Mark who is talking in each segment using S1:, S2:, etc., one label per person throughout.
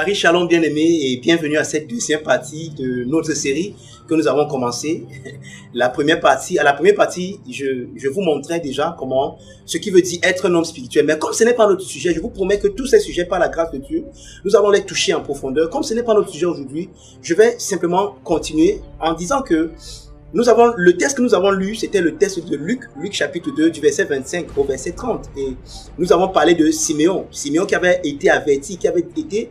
S1: Charis Shalom bien-aimés et bienvenue à cette deuxième partie de notre série que nous avons commencé. À la première partie, je vous montrais déjà ce qui veut dire être un homme spirituel. Mais comme ce n'est pas notre sujet, je vous promets que tous ces sujets, par la grâce de Dieu, nous allons les toucher en profondeur. Comme ce n'est pas notre sujet aujourd'hui, je vais simplement continuer en disant que le texte que nous avons lu, c'était le texte de Luc chapitre 2, du verset 25 au verset 30. Et nous avons parlé de Siméon qui avait été averti, qui avait été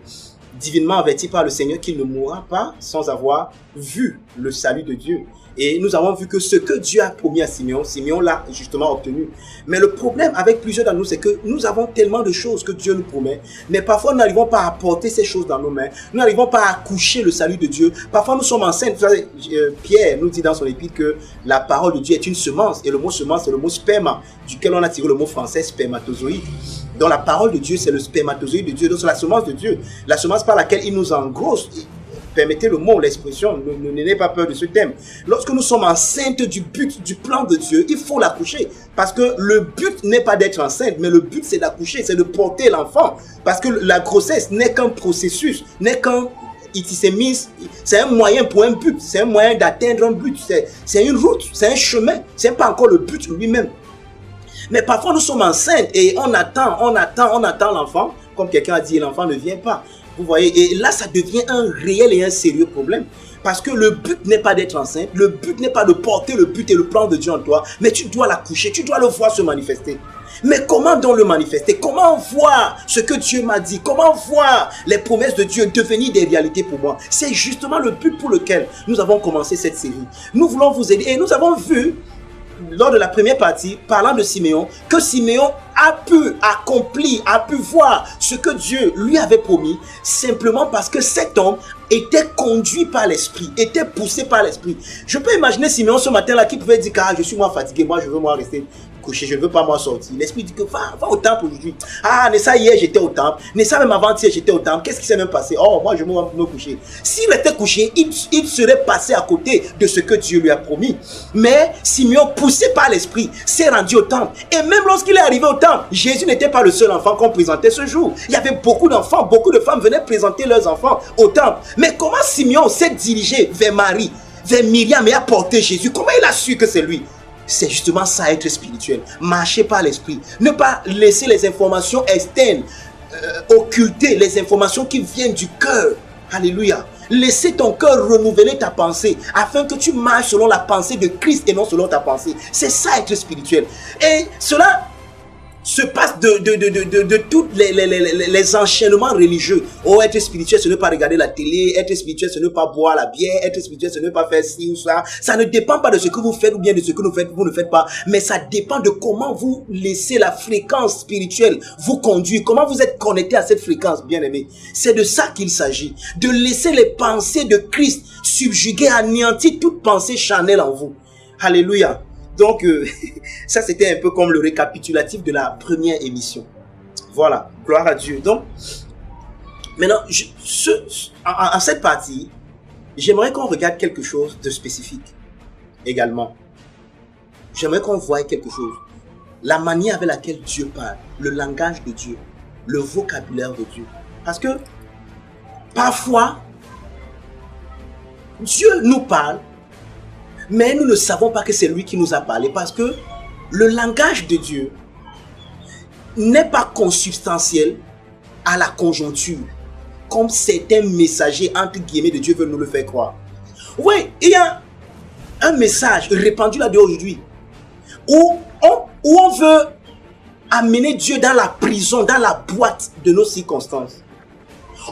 S1: divinement averti par le Seigneur qu'il ne mourra pas sans avoir vu le salut de Dieu. Et nous avons vu que ce que Dieu a promis à Siméon l'a justement obtenu. Mais le problème avec plusieurs d'entre nous, c'est que nous avons tellement de choses que Dieu nous promet, mais parfois nous n'arrivons pas à porter ces choses dans nos mains. Nous n'arrivons pas à accoucher le salut de Dieu. Parfois nous sommes enceintes. Pierre nous dit dans son épître que la parole de Dieu est une semence. Et le mot semence, c'est le mot sperma, duquel on a tiré le mot français spermatozoïde. Donc la parole de Dieu, c'est le spermatozoïde de Dieu. Donc c'est la semence de Dieu. La semence par laquelle il nous engrosse. Permettez le mot, l'expression, n'ayez pas peur de ce thème. Lorsque nous sommes enceintes du but, du plan de Dieu, il faut l'accoucher. Parce que le but n'est pas d'être enceinte, mais le but c'est d'accoucher, c'est de porter l'enfant. Parce que la grossesse n'est qu'un processus, n'est qu'un... C'est un moyen pour un but, c'est un moyen d'atteindre un but, c'est une route, c'est un chemin, c'est pas encore le but lui-même. Mais parfois nous sommes enceintes et on attend l'enfant, comme quelqu'un a dit, l'enfant ne vient pas. Vous voyez, et là, ça devient un réel et un sérieux problème. Parce que le but n'est pas d'être enceinte, le but n'est pas de porter le but et le plan de Dieu en toi, mais tu dois l'accoucher, tu dois le voir se manifester. Mais comment donc le manifester? Comment voir ce que Dieu m'a dit? Comment voir les promesses de Dieu devenir des réalités pour moi? C'est justement le but pour lequel nous avons commencé cette série. Nous voulons vous aider et nous avons vu, lors de la première partie, parlant de Siméon, que Siméon a pu accomplir, a pu voir ce que Dieu lui avait promis, simplement parce que cet homme était conduit par l'esprit, était poussé par l'esprit. Je peux imaginer Siméon ce matin-là qui pouvait dire, je suis moi fatigué, moi je veux moi rester couché, je ne veux pas moi sortir. L'esprit dit que va au temple aujourd'hui. Nessa hier j'étais au temple, Nessa même avant-hier j'étais au temple, qu'est-ce qui s'est même passé? Moi je vais me coucher. S'il était couché, il serait passé à côté de ce que Dieu lui a promis. Mais Siméon, poussé par l'esprit, s'est rendu au temple. Et même lorsqu'il est arrivé au temple, Jésus n'était pas le seul enfant qu'on présentait ce jour. Il y avait beaucoup d'enfants, beaucoup de femmes venaient présenter leurs enfants au temple. Mais comment Siméon s'est dirigé vers Marie, vers Myriam et a porté Jésus? Comment il a su que c'est lui? C'est justement ça, être spirituel. Marcher par l'esprit. Ne pas laisser les informations externes occulter les informations qui viennent du cœur. Alléluia. Laissez ton cœur renouveler ta pensée afin que tu marches selon la pensée de Christ et non selon ta pensée. C'est ça, être spirituel. Et cela se passe de tous les enchaînements religieux. Être spirituel, ce n'est pas regarder la télé. Être spirituel, ce n'est pas boire la bière. Être spirituel, ce n'est pas faire ci ou ça. Ça ne dépend pas de ce que vous faites ou bien de ce que vous ne faites pas. Mais ça dépend de comment vous laissez la fréquence spirituelle vous conduire. Comment vous êtes connecté à cette fréquence, bien-aimé. C'est de ça qu'il s'agit. De laisser les pensées de Christ subjuguer, anéantir toute pensée charnelle en vous. Alléluia. Donc, ça c'était un peu comme le récapitulatif de la première émission. Voilà, gloire à Dieu. Donc, maintenant, en cette partie, j'aimerais qu'on regarde quelque chose de spécifique également. J'aimerais qu'on voie quelque chose. La manière avec laquelle Dieu parle, le langage de Dieu, le vocabulaire de Dieu. Parce que, parfois, Dieu nous parle, mais nous ne savons pas que c'est lui qui nous a parlé parce que le langage de Dieu n'est pas consubstantiel à la conjoncture, comme certains messagers entre guillemets de Dieu veulent nous le faire croire. Oui, il y a un message répandu là-dedans aujourd'hui où on veut amener Dieu dans la prison, dans la boîte de nos circonstances,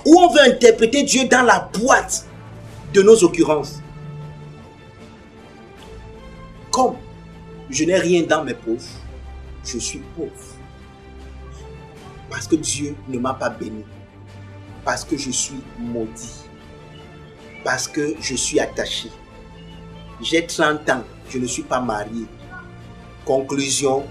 S1: où on veut interpréter Dieu dans la boîte de nos occurrences. Comme je n'ai rien dans mes poches, je suis pauvre. Parce que Dieu ne m'a pas béni. Parce que je suis maudit. Parce que je suis attaché. J'ai 30 ans, je ne suis pas marié. Conclusion,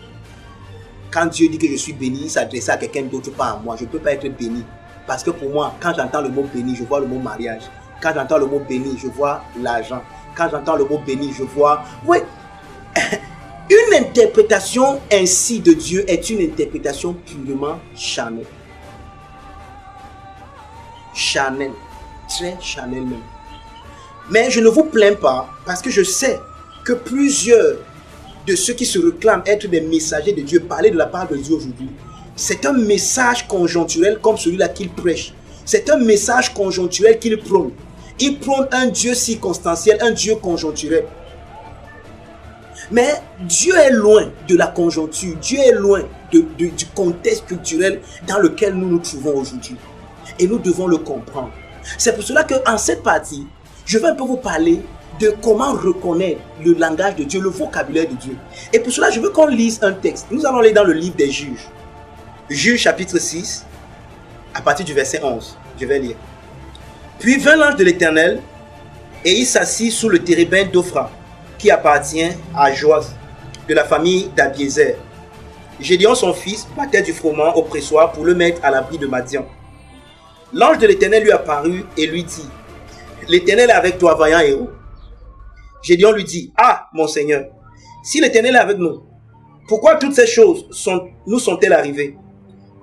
S1: quand Dieu dit que je suis béni, il s'adresse à quelqu'un d'autre, pas à moi. Je ne peux pas être béni. Parce que pour moi, quand j'entends le mot béni, je vois le mot mariage. Quand j'entends le mot béni, je vois l'argent. Quand j'entends le mot béni, je vois... Oui. Une interprétation ainsi de Dieu est une interprétation purement charnelle. charnel, très charnel même. Mais je ne vous plains pas parce que je sais que plusieurs de ceux qui se réclament être des messagers de Dieu, parler de la part de Dieu aujourd'hui, c'est un message conjoncturel comme celui-là qu'il prêche. C'est un message conjoncturel qu'il prône. Il prône un Dieu circonstanciel, un Dieu conjoncturel. Mais Dieu est loin de la conjoncture. Dieu est loin du contexte culturel dans lequel nous nous trouvons aujourd'hui. Et nous devons le comprendre. C'est pour cela qu'en cette partie, je vais un peu vous parler de comment reconnaître le langage de Dieu, le vocabulaire de Dieu. Et pour cela, je veux qu'on lise un texte. Nous allons aller dans le livre des Juges. Juges chapitre 6, à partir du verset 11. Je vais lire. Puis vint l'ange de l'Éternel, et il s'assit sous le térébinthe d'Ophra, qui appartient à Joas, de la famille d'Abiézer. Gédéon, son fils, battait du froment au pressoir pour le mettre à l'abri de Madian. L'ange de l'Éternel lui apparut et lui dit, « L'Éternel est avec toi, vaillant héros. » Gédéon lui dit, « Ah, mon Seigneur, si l'Éternel est avec nous, pourquoi toutes ces choses nous sont-elles arrivées?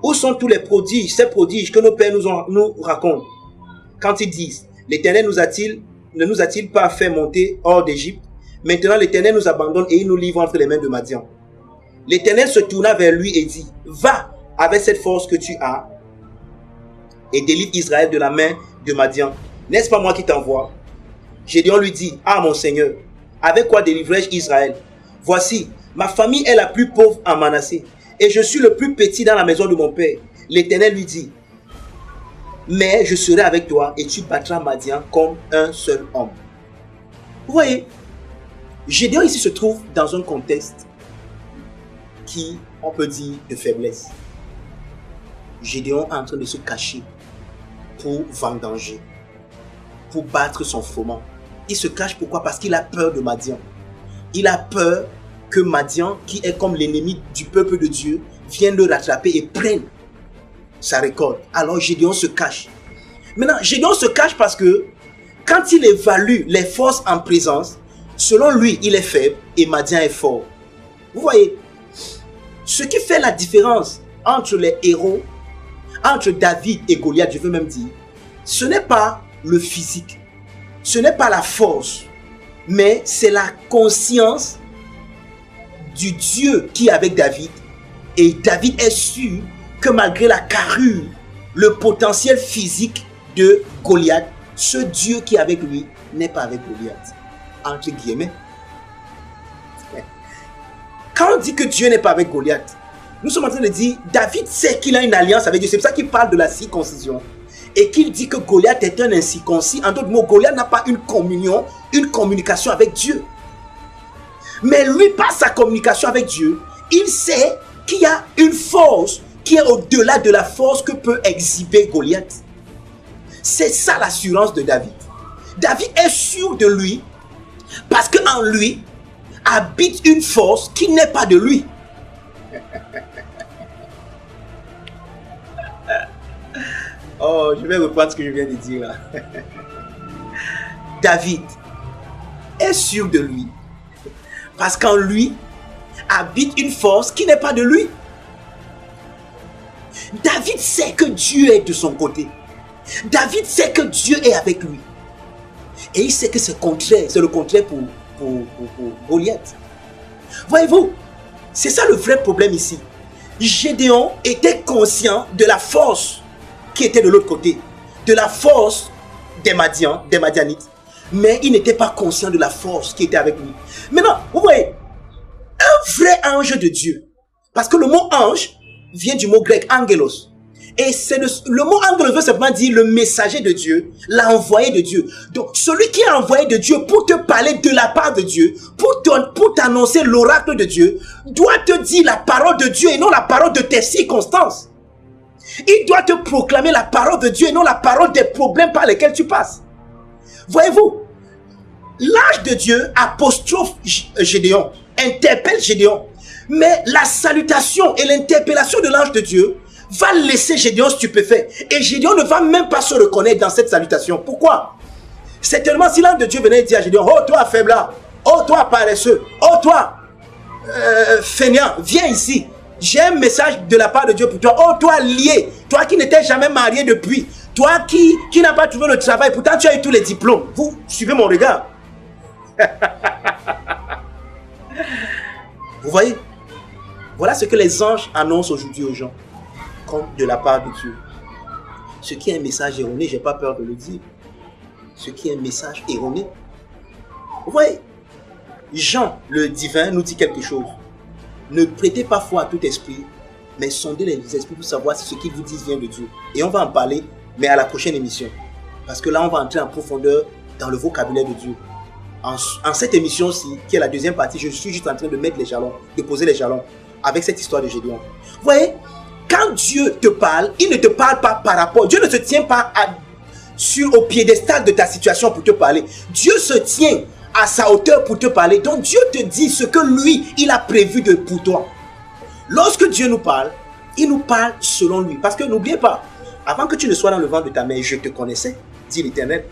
S1: Où sont tous les prodiges, ces prodiges que nos pères nous racontent? Quand ils disent, l'Éternel ne nous a-t-il pas fait monter hors d'Égypte? Maintenant l'Éternel nous abandonne et il nous livre entre les mains de Madian. » L'Éternel se tourna vers lui et dit, « Va avec cette force que tu as et délivre Israël de la main de Madian. N'est-ce pas moi qui t'envoie? » Gédéon lui dit, « Ah mon Seigneur, avec quoi délivrerai-je Israël? Voici, ma famille est la plus pauvre en Manassé, et je suis le plus petit dans la maison de mon père. » L'Éternel lui dit, « Mais je serai avec toi, et tu battras Madian comme un seul homme. » Vous voyez, Gédéon ici se trouve dans un contexte qui, on peut dire, de faiblesse. Gédéon est en train de se cacher pour vendanger, pour battre son froment. Il se cache pourquoi? Parce qu'il a peur de Madian. Il a peur que Madian, qui est comme l'ennemi du peuple de Dieu, vienne le rattraper et prenne sa récolte. Alors Gédéon se cache. Maintenant, Gédéon se cache parce que quand il évalue les forces en présence, selon lui, il est faible et Madian est fort. Vous voyez, ce qui fait la différence entre les héros, entre David et Goliath, je veux même dire, ce n'est pas le physique, ce n'est pas la force, mais c'est la conscience du Dieu qui est avec David. Et David est sûr que malgré la carrure, le potentiel physique de Goliath, ce Dieu qui est avec lui n'est pas avec Goliath. Entre guillemets. Quand on dit que Dieu n'est pas avec Goliath, nous sommes en train de dire, David sait qu'il a une alliance avec Dieu. C'est pour ça qu'il parle de la circoncision. Et qu'il dit que Goliath est un incirconcis. En d'autres mots, Goliath n'a pas une communion, une communication avec Dieu. Mais lui, par sa communication avec Dieu, il sait qu'il y a une force qui est au-delà de la force que peut exhiber Goliath. C'est ça l'assurance de David. David est sûr de lui parce qu'en lui habite une force qui n'est pas de lui. Oh, je vais reprendre ce que je viens de dire là. David est sûr de lui parce qu'en lui habite une force qui n'est pas de lui. David sait que Dieu est de son côté. David sait que Dieu est avec lui. Et il sait que c'est le contraire pour Goliath. Voyez-vous, c'est ça le vrai problème ici. Gédéon était conscient de la force qui était de l'autre côté, de la force des Madianites, mais il n'était pas conscient de la force qui était avec lui. Maintenant, vous voyez, un vrai ange de Dieu, parce que le mot ange vient du mot grec angelos, et c'est le mot angelos veut simplement dire le messager de Dieu, l'envoyé de Dieu. Donc celui qui est envoyé de Dieu pour te parler de la part de Dieu, pour t'annoncer l'oracle de Dieu, doit te dire la parole de Dieu et non la parole de tes circonstances. Il doit te proclamer la parole de Dieu et non la parole des problèmes par lesquels tu passes. Voyez-vous, l'ange de Dieu apostrophe Gédéon, interpelle Gédéon, mais la salutation et l'interpellation de l'ange de Dieu va laisser Gédéon stupéfait. Et Gédéon ne va même pas se reconnaître dans cette salutation. Pourquoi? Certainement, si l'ange de Dieu venait dire à Gédéon, oh toi faiblard, oh toi paresseux, oh toi fainéant, viens ici. J'ai un message de la part de Dieu pour toi. Oh toi lié, toi qui n'étais jamais marié depuis, Toi qui n'as pas trouvé le travail, pourtant tu as eu tous les diplômes. Vous suivez mon regard. Vous voyez? Voilà ce que les anges annoncent aujourd'hui aux gens, comme de la part de Dieu. Ce qui est un message erroné, je n'ai pas peur de le dire. Ce qui est un message erroné. Vous voyez? Jean, le divin, nous dit quelque chose. Ne prêtez pas foi à tout esprit, mais sondez les esprits pour savoir si ce qu'ils vous disent vient de Dieu. Et on va en parler, mais à la prochaine émission. Parce que là, on va entrer en profondeur dans le vocabulaire de Dieu. En cette émission-ci, qui est la deuxième partie, je suis juste en train de mettre les jalons, de poser les jalons avec cette histoire de Gédéon. Vous voyez, quand Dieu te parle, il ne te parle pas par rapport. Dieu ne se tient pas au piédestal de ta situation pour te parler. Dieu se tient à sa hauteur pour te parler. Donc Dieu te dit ce que lui, il a prévu pour toi. Lorsque Dieu nous parle, il nous parle selon lui. Parce que n'oubliez pas, avant que tu ne sois dans le ventre de ta mère, je te connaissais, dit l'Éternel.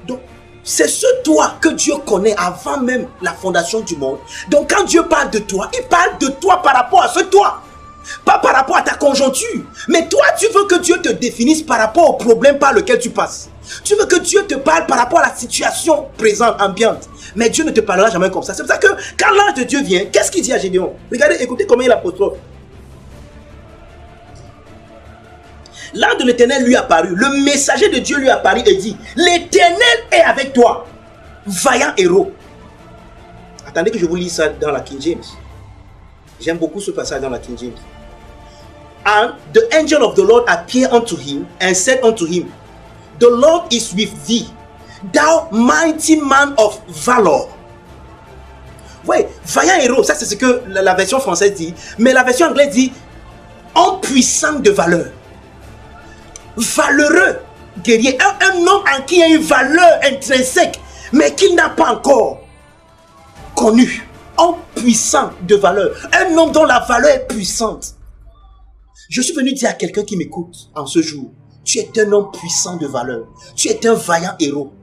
S1: Donc, c'est ce toi que Dieu connaît avant même la fondation du monde. Donc quand Dieu parle de toi, il parle de toi par rapport à ce toi. Pas par rapport à ta conjoncture. Mais toi, tu veux que Dieu te définisse par rapport au problème par lequel tu passes. Tu veux que Dieu te parle par rapport à la situation présente, ambiante. Mais Dieu ne te parlera jamais comme ça. C'est pour ça que quand l'ange de Dieu vient, qu'est-ce qu'il dit à Gédéon? Regardez, écoutez comment il apostrophe. L'ange de l'Éternel lui apparut. Le messager de Dieu lui apparut et dit, l'Éternel est avec toi, vaillant héros. Attendez que je vous lise ça dans la King James. J'aime beaucoup ce passage dans la King James. And the angel of the Lord appeared unto him and said unto him, the Lord is with thee, thou mighty man of valor. Oui, vaillant héros, ça c'est ce que la version française dit. Mais la version anglaise dit, homme puissant de valeur. Valeureux guerrier. Un homme en qui il y a une valeur intrinsèque, mais qu'il n'a pas encore connu. Homme puissant de valeur. Un homme dont la valeur est puissante. Je suis venu dire à quelqu'un qui m'écoute en ce jour, tu es un homme puissant de valeur. Tu es un vaillant héros.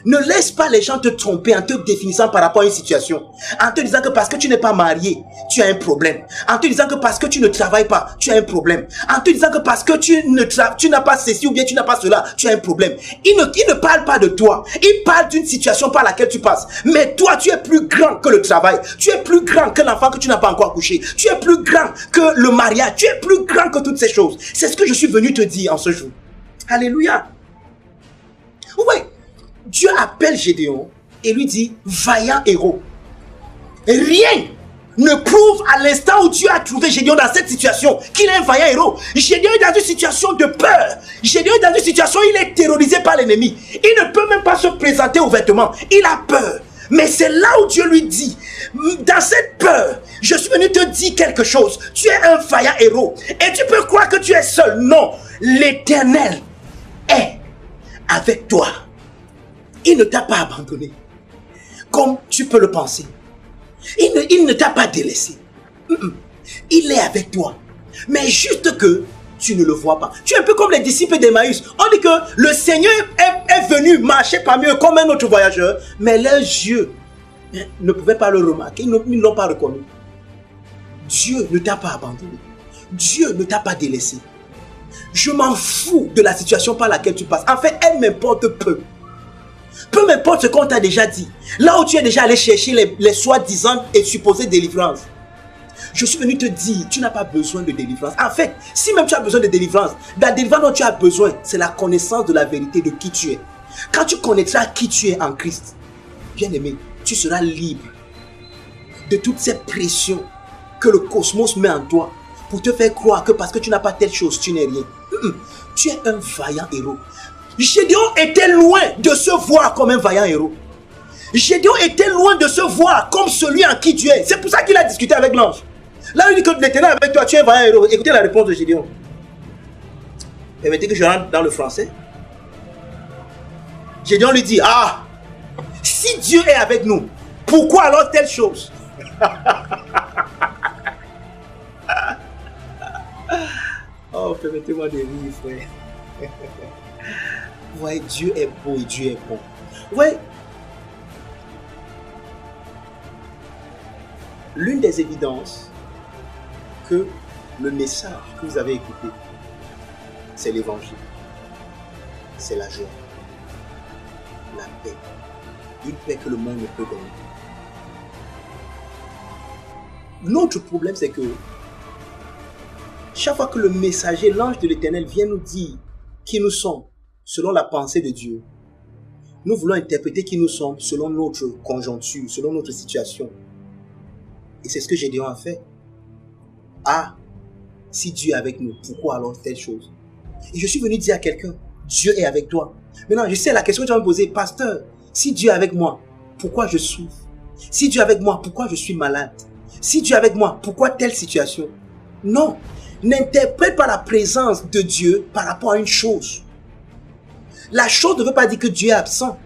S1: Ne laisse pas les gens te tromper en te définissant par rapport à une situation. En te disant que parce que tu n'es pas marié, tu as un problème. En te disant que parce que tu ne travailles pas, tu as un problème. En te disant que parce que tu n'as pas ceci ou bien tu n'as pas cela, tu as un problème. Il ne parle pas de toi. Il parle d'une situation par laquelle tu passes. Mais toi, tu es plus grand que le travail. Tu es plus grand que l'enfant que tu n'as pas encore couché. Tu es plus grand que le mariage. Tu es plus grand que toutes ces choses. C'est ce que je suis venu te dire en ce jour. Alléluia. Oui. Dieu appelle Gédéon et lui dit, vaillant héros. Rien ne prouve à l'instant où Dieu a trouvé Gédéon dans cette situation qu'il est un vaillant héros. Gédéon est dans une situation de peur. Gédéon est dans une situation où il est terrorisé par l'ennemi. Il ne peut même pas se présenter ouvertement. Il a peur. Mais c'est là où Dieu lui dit, dans cette peur, je suis venu te dire quelque chose. Tu es un vaillant héros. Et tu peux croire que tu es seul. Non, l'Éternel est avec toi. Il ne t'a pas abandonné, comme tu peux le penser. Il ne t'a pas délaissé. Il est avec toi. Mais juste que tu ne le vois pas. Tu es un peu comme les disciples d'Emmaüs. On dit que le Seigneur est venu marcher parmi eux comme un autre voyageur, mais leurs yeux ne pouvaient pas le remarquer. Ils ne l'ont pas reconnu. Dieu ne t'a pas abandonné. Dieu ne t'a pas délaissé. Je m'en fous de la situation par laquelle tu passes. En fait, elle m'importe peu. Peu m'importe ce qu'on t'a déjà dit. Là où tu es déjà allé chercher les soi-disant et supposées délivrances. Je suis venu te dire, tu n'as pas besoin de délivrance. En fait, si même tu as besoin de délivrance, la délivrance dont tu as besoin, c'est la connaissance de la vérité de qui tu es. Quand tu connaîtras qui tu es en Christ, bien aimé, tu seras libre de toutes ces pressions que le cosmos met en toi pour te faire croire que parce que tu n'as pas telle chose, tu n'es rien. Tu es un vaillant héros. Gédéon était loin de se voir comme un vaillant héros. Gédéon était loin de se voir comme celui en qui tu es. C'est pour ça qu'il a discuté avec l'ange. Là, il dit que l'Éternel avec toi, tu es un vaillant héros. Écoutez la réponse de Gédéon. Permettez que je rentre dans le français. Gédéon lui dit, ah, si Dieu est avec nous, pourquoi alors telle chose? Oh, permettez-moi de rire, frère. Ouais, Dieu est beau et Dieu est bon. Ouais. L'une des évidences que le message que vous avez écouté, c'est l'évangile. c'est la joie, la paix, une paix que le monde ne peut donner. Notre problème, c'est que chaque fois que le messager, l'ange de l'Éternel, vient nous dire qui nous sommes selon la pensée de Dieu, nous voulons interpréter qui nous sommes selon notre conjoncture, selon notre situation. Et c'est ce que Gédéon a fait. Ah, si Dieu est avec nous, pourquoi alors telle chose? Et je suis venu dire à quelqu'un, Dieu est avec toi. Maintenant, je sais la question que tu vas me poser, pasteur, si Dieu est avec moi, pourquoi je souffre? Si Dieu est avec moi, pourquoi je suis malade? Si Dieu est avec moi, pourquoi telle situation? Non, n'interprète pas la présence de Dieu par rapport à une chose. La chose ne veut pas dire que Dieu est absent.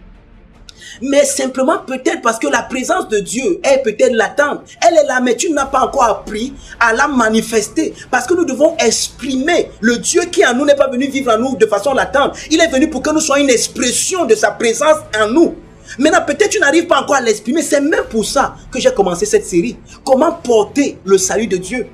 S1: Mais simplement peut-être parce que la présence de Dieu est peut-être latente. Elle est là, mais tu n'as pas encore appris à la manifester. Parce que nous devons exprimer le Dieu qui en nous n'est pas venu vivre en nous de façon latente. Il est venu pour que nous soyons une expression de sa présence en nous. Maintenant, peut-être tu n'arrives pas encore à l'exprimer. C'est même pour ça que j'ai commencé cette série. Comment porter le salut de Dieu?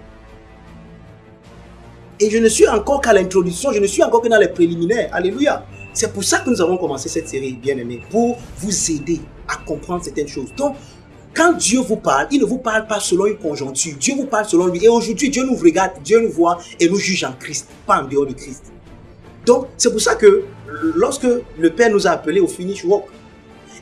S1: Et je ne suis encore qu'à l'introduction, je ne suis encore que dans les préliminaires. Alléluia. C'est pour ça que nous avons commencé cette série, bien-aimés, pour vous aider à comprendre certaines choses. Donc, quand Dieu vous parle, il ne vous parle pas selon une conjoncture. Dieu vous parle selon lui. Et aujourd'hui, Dieu nous regarde, Dieu nous voit et nous juge en Christ, pas en dehors de Christ. Donc, c'est pour ça que lorsque le Père nous a appelés au finish work,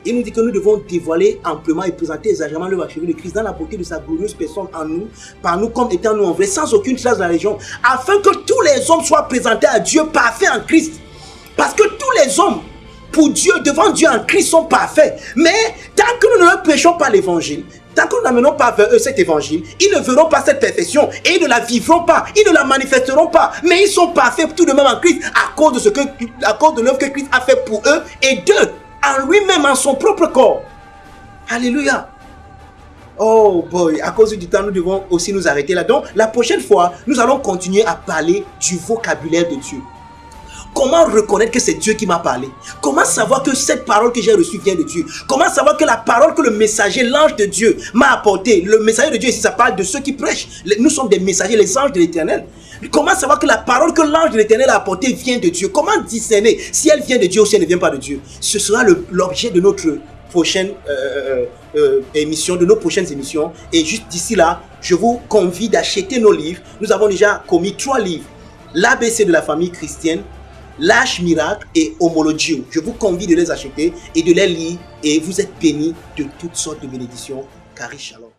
S1: il nous dit que nous devons dévoiler amplement et présenter exagérément l'œuvre achevée de Christ dans la beauté de sa glorieuse personne en nous, par nous comme étant nous en vrai, sans aucune trace de la région, afin que tous les hommes soient présentés à Dieu parfaits en Christ. Parce que tous les hommes, pour Dieu, devant Dieu en Christ, sont parfaits. Mais tant que nous ne leur prêchons pas l'évangile, tant que nous n'amenons pas vers eux cet évangile, ils ne verront pas cette perfection et ils ne la vivront pas, ils ne la manifesteront pas. Mais ils sont parfaits tout de même en Christ à cause de l'œuvre que Christ a fait pour eux et d'eux, en lui-même, en son propre corps. Alléluia. Oh boy, à cause du temps, nous devons aussi nous arrêter là. Donc, la prochaine fois, nous allons continuer à parler du vocabulaire de Dieu. Comment reconnaître que c'est Dieu qui m'a parlé? Comment savoir que cette parole que j'ai reçue vient de Dieu? Comment savoir que la parole que le messager, l'ange de Dieu m'a apportée, le messager de Dieu ici, ça parle de ceux qui prêchent. Nous sommes des messagers, les anges de l'Éternel. Comment savoir que la parole que l'ange de l'Éternel a apportée vient de Dieu? Comment discerner si elle vient de Dieu ou si elle ne vient pas de Dieu? Ce sera l'objet de notre prochaine émission, de nos prochaines émissions. Et juste d'ici là, je vous convie d'acheter nos livres. Nous avons déjà commis 3 livres. L'ABC de la famille chrétienne, L'Arche Miracle et Homologio. Je vous convie de les acheter et de les lire et vous êtes bénis de toutes sortes de bénédictions. Cari Shalom.